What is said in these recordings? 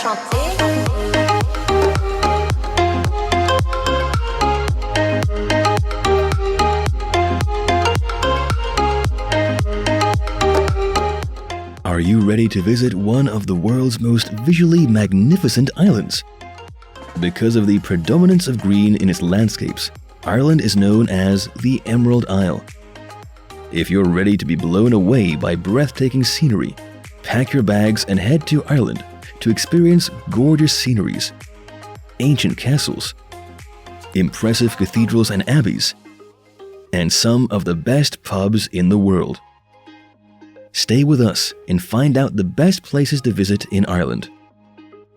Are you ready to visit one of the world's most visually magnificent islands? Because of the predominance of green in its landscapes, Ireland is known as the Emerald Isle. If you're ready to be blown away by breathtaking scenery, pack your bags and head to Ireland to experience gorgeous sceneries, ancient castles, impressive cathedrals and abbeys, and some of the best pubs in the world. Stay with us and find out the best places to visit in Ireland.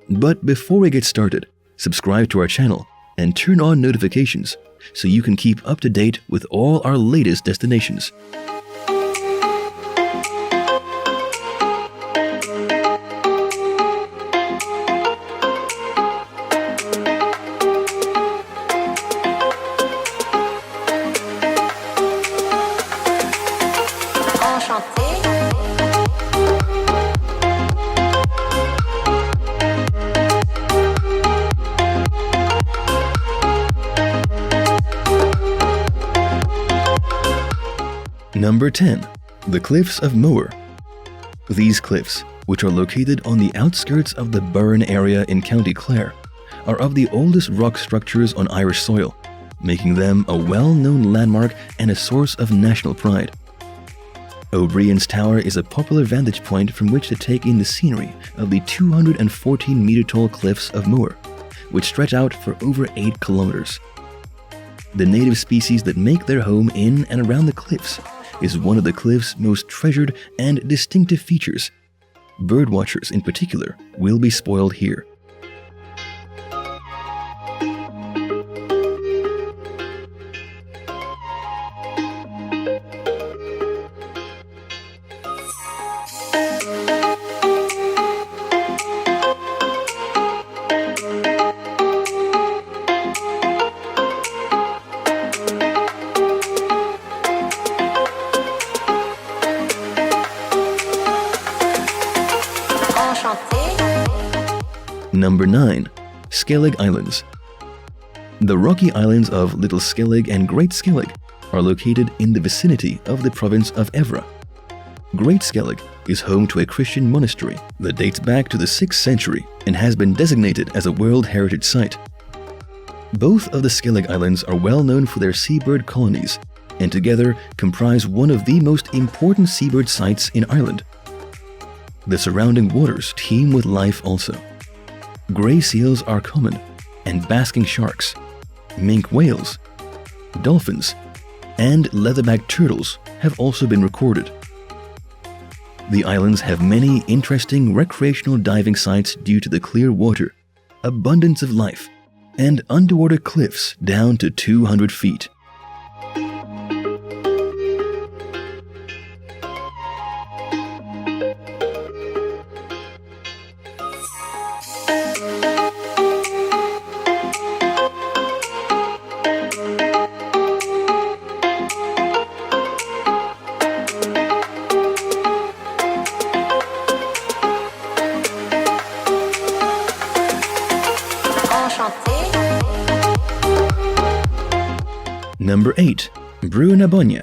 But before we get started, subscribe to our channel and turn on notifications so you can keep up to date with all our latest destinations. Number 10. The Cliffs of Moher. These cliffs, which are located on the outskirts of the Bóinne area in County Clare, are of the oldest rock structures on Irish soil, making them a well-known landmark and a source of national pride. O'Brien's Tower is a popular vantage point from which to take in the scenery of the 214-meter-tall Cliffs of Moher, which stretch out for over 8 kilometers. The native species that make their home in and around the cliffs is one of the cliff's most treasured and distinctive features. Birdwatchers in particular will be spoiled here. Number 9. Skellig Islands. The rocky islands of Little Skellig and Great Skellig are located in the vicinity of the province of Évora. Great Skellig is home to a Christian monastery that dates back to the 6th century and has been designated as a World Heritage Site. Both of the Skellig Islands are well known for their seabird colonies and together comprise one of the most important seabird sites in Ireland. The surrounding waters teem with life also. Grey seals are common, and basking sharks, minke whales, dolphins, and leatherback turtles have also been recorded. The islands have many interesting recreational diving sites due to the clear water, abundance of life, and underwater cliffs down to 200 feet. Number 8. Bóinne.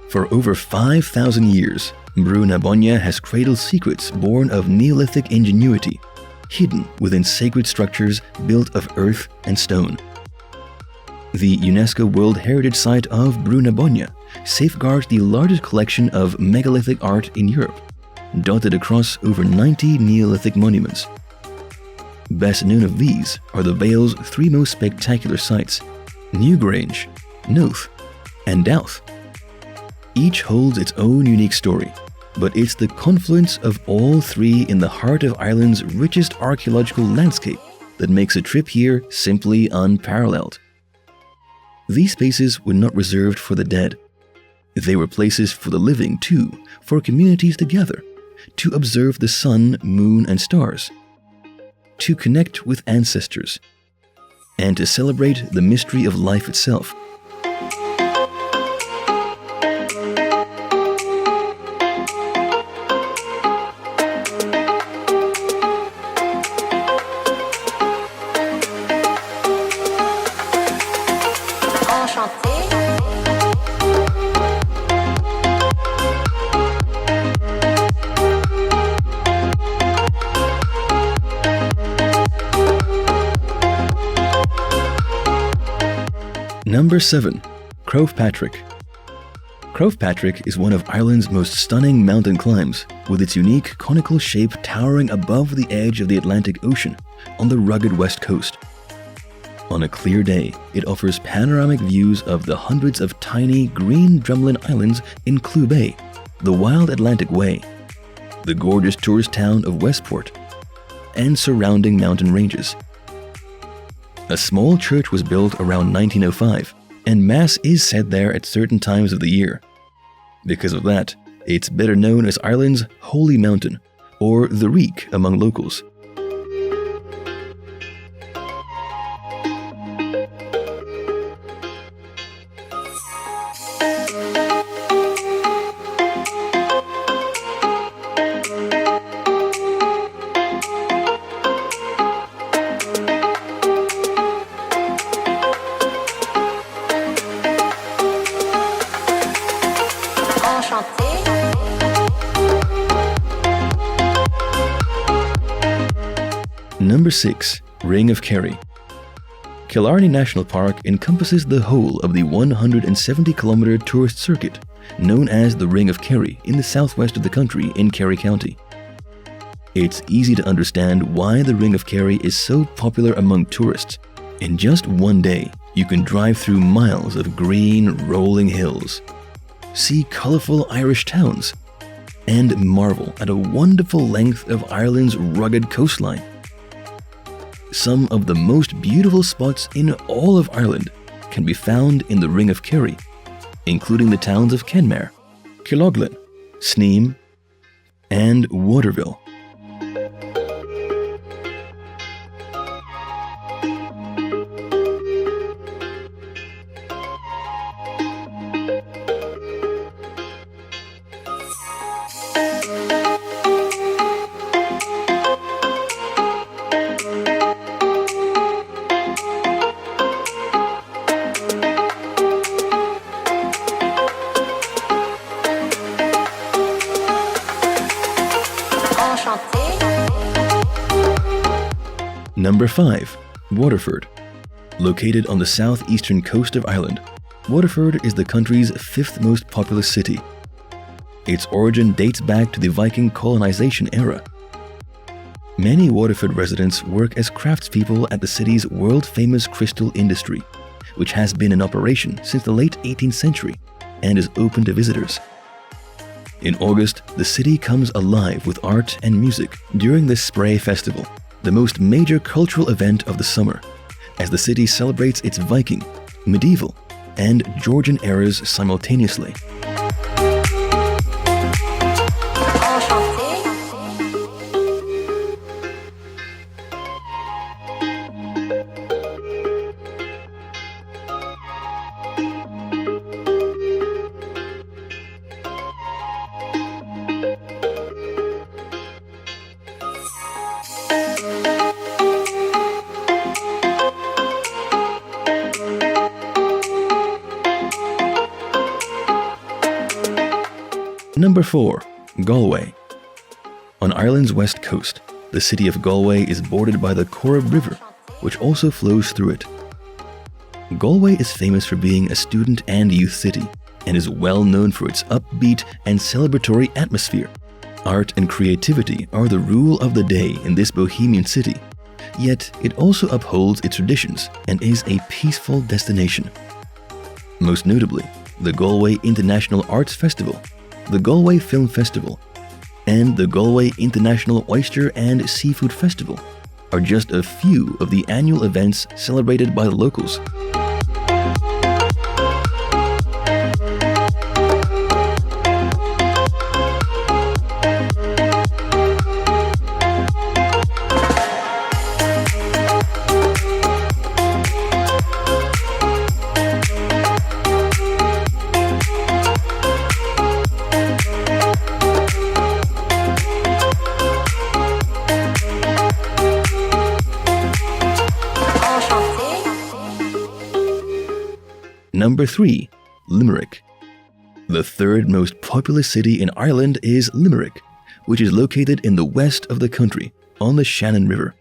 For over 5,000 years, Bóinne has cradled secrets born of Neolithic ingenuity, hidden within sacred structures built of earth and stone. The UNESCO World Heritage Site of Bóinne safeguards the largest collection of megalithic art in Europe, dotted across over 90 Neolithic monuments. Best known of these are the Vale's 3 most spectacular sites, Newgrange, Noath, and Douth. Each holds its own unique story, but it's the confluence of all 3 in the heart of Ireland's richest archaeological landscape that makes a trip here simply unparalleled. These spaces were not reserved for the dead. They were places for the living too, for communities to gather, to observe the sun, moon, and stars, to connect with ancestors, and to celebrate the mystery of life itself. Number 7. Croagh Patrick. Croagh Patrick is one of Ireland's most stunning mountain climbs, with its unique conical shape towering above the edge of the Atlantic Ocean on the rugged west coast. On a clear day, it offers panoramic views of the hundreds of tiny green drumlin islands in Clew Bay, the wild Atlantic Way, the gorgeous tourist town of Westport, and surrounding mountain ranges. A small church was built around 1905, and Mass is said there at certain times of the year. Because of that, it's better known as Ireland's Holy Mountain, or the Reek among locals. Number 6. Ring of Kerry. Killarney National Park encompasses the whole of the 170-kilometre tourist circuit known as the Ring of Kerry in the southwest of the country in Kerry County. It's easy to understand why the Ring of Kerry is so popular among tourists. In just one day, you can drive through miles of green, rolling hills, see colourful Irish towns, and marvel at a wonderful length of Ireland's rugged coastline. Some of the most beautiful spots in all of Ireland can be found in the Ring of Kerry, including the towns of Kenmare, Killoughlin, Sneem, and Waterville. Number 5. Waterford. Located on the southeastern coast of Ireland, Waterford is the country's 5th most populous city. Its origin dates back to the Viking colonization era. Many Waterford residents work as craftspeople at the city's world-famous crystal industry, which has been in operation since the late 18th century and is open to visitors. In August, the city comes alive with art and music during the Spray Festival, the most major cultural event of the summer, as the city celebrates its Viking, medieval, and Georgian eras simultaneously. Number 4. Galway. On Ireland's west coast, the city of Galway is bordered by the Corrib River, which also flows through it. Galway is famous for being a student and youth city, and is well known for its upbeat and celebratory atmosphere. Art and creativity are the rule of the day in this bohemian city, yet it also upholds its traditions and is a peaceful destination. Most notably, the Galway International Arts Festival, the Galway Film Festival, and the Galway International Oyster and Seafood Festival are just a few of the annual events celebrated by the locals. Number 3. Limerick. The third most populous city in Ireland is Limerick, which is located in the west of the country, on the Shannon River.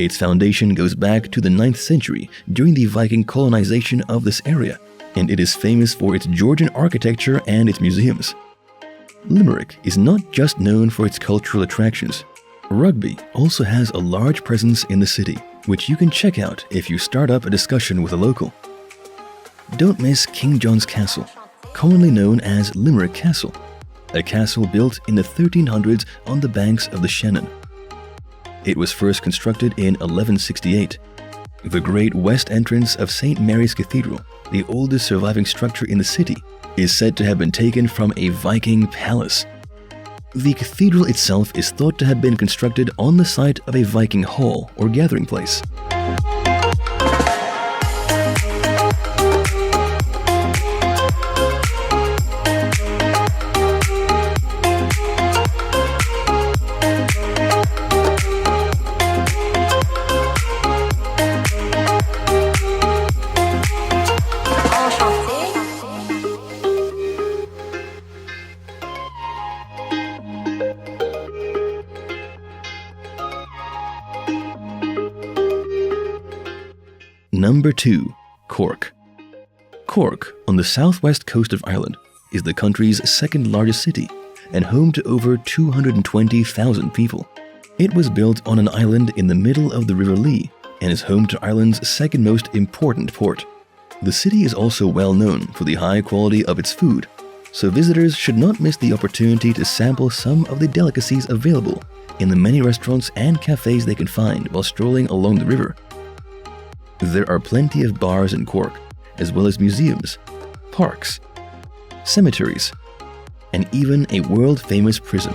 Its foundation goes back to the 9th century during the Viking colonization of this area, and it is famous for its Georgian architecture and its museums. Limerick is not just known for its cultural attractions. Rugby also has a large presence in the city, which you can check out if you start up a discussion with a local. Don't miss King John's Castle, commonly known as Limerick Castle, a castle built in the 1300s on the banks of the Shannon. It was first constructed in 1168. The great west entrance of St. Mary's Cathedral, the oldest surviving structure in the city, is said to have been taken from a Viking palace. The cathedral itself is thought to have been constructed on the site of a Viking hall or gathering place. Number 2. Cork. Cork, on the southwest coast of Ireland, is the country's second largest city and home to over 220,000 people. It was built on an island in the middle of the River Lee and is home to Ireland's second most important port. The city is also well known for the high quality of its food, so visitors should not miss the opportunity to sample some of the delicacies available in the many restaurants and cafes they can find while strolling along the river. There are plenty of bars in Cork, as well as museums, parks, cemeteries, and even a world-famous prison.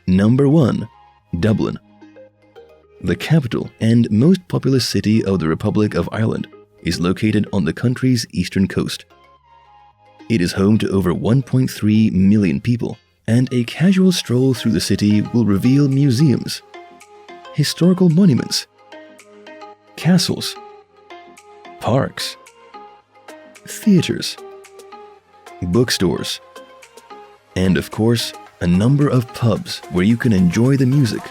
Number 1. Dublin. The capital and most populous city of the Republic of Ireland is located on the country's eastern coast. It is home to over 1.3 million people, and a casual stroll through the city will reveal museums, historical monuments, castles, parks, theaters, bookstores, and of course, a number of pubs where you can enjoy the music,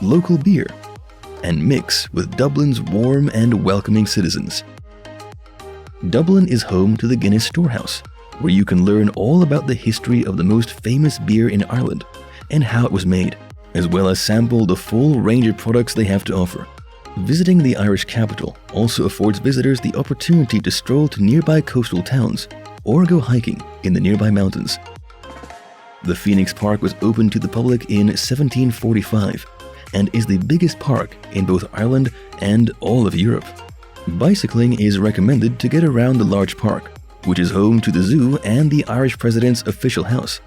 local beer, and mix with Dublin's warm and welcoming citizens. Dublin is home to the Guinness Storehouse, where you can learn all about the history of the most famous beer in Ireland and how it was made, as well as sample the full range of products they have to offer. Visiting the Irish capital also affords visitors the opportunity to stroll to nearby coastal towns or go hiking in the nearby mountains. The Phoenix Park was opened to the public in 1745 and is the biggest park in both Ireland and all of Europe. Bicycling is recommended to get around the large park, which is home to the zoo and the Irish President's official house.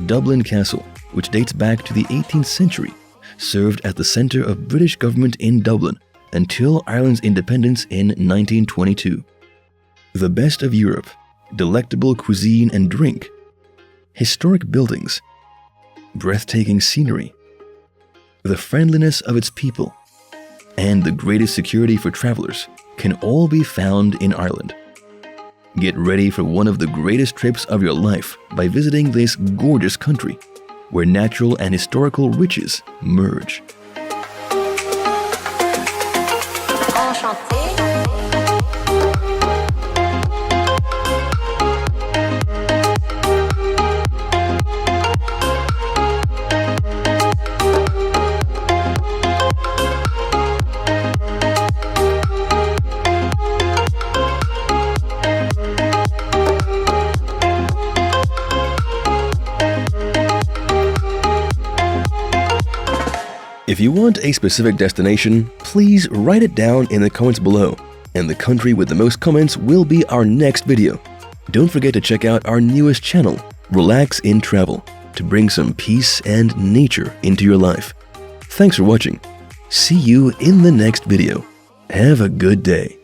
Dublin Castle, which dates back to the 18th century, served as the centre of British government in Dublin until Ireland's independence in 1922. The best of Europe, delectable cuisine and drink, historic buildings, breathtaking scenery, the friendliness of its people, and the greatest security for travelers can all be found in Ireland. Get ready for one of the greatest trips of your life by visiting this gorgeous country, where natural and historical riches merge. If you want a specific destination, please write it down in the comments below, and the country with the most comments will be our next video. Don't forget to check out our newest channel, Relax in Travel, to bring some peace and nature into your life. Thanks for watching. See you in the next video. Have a good day.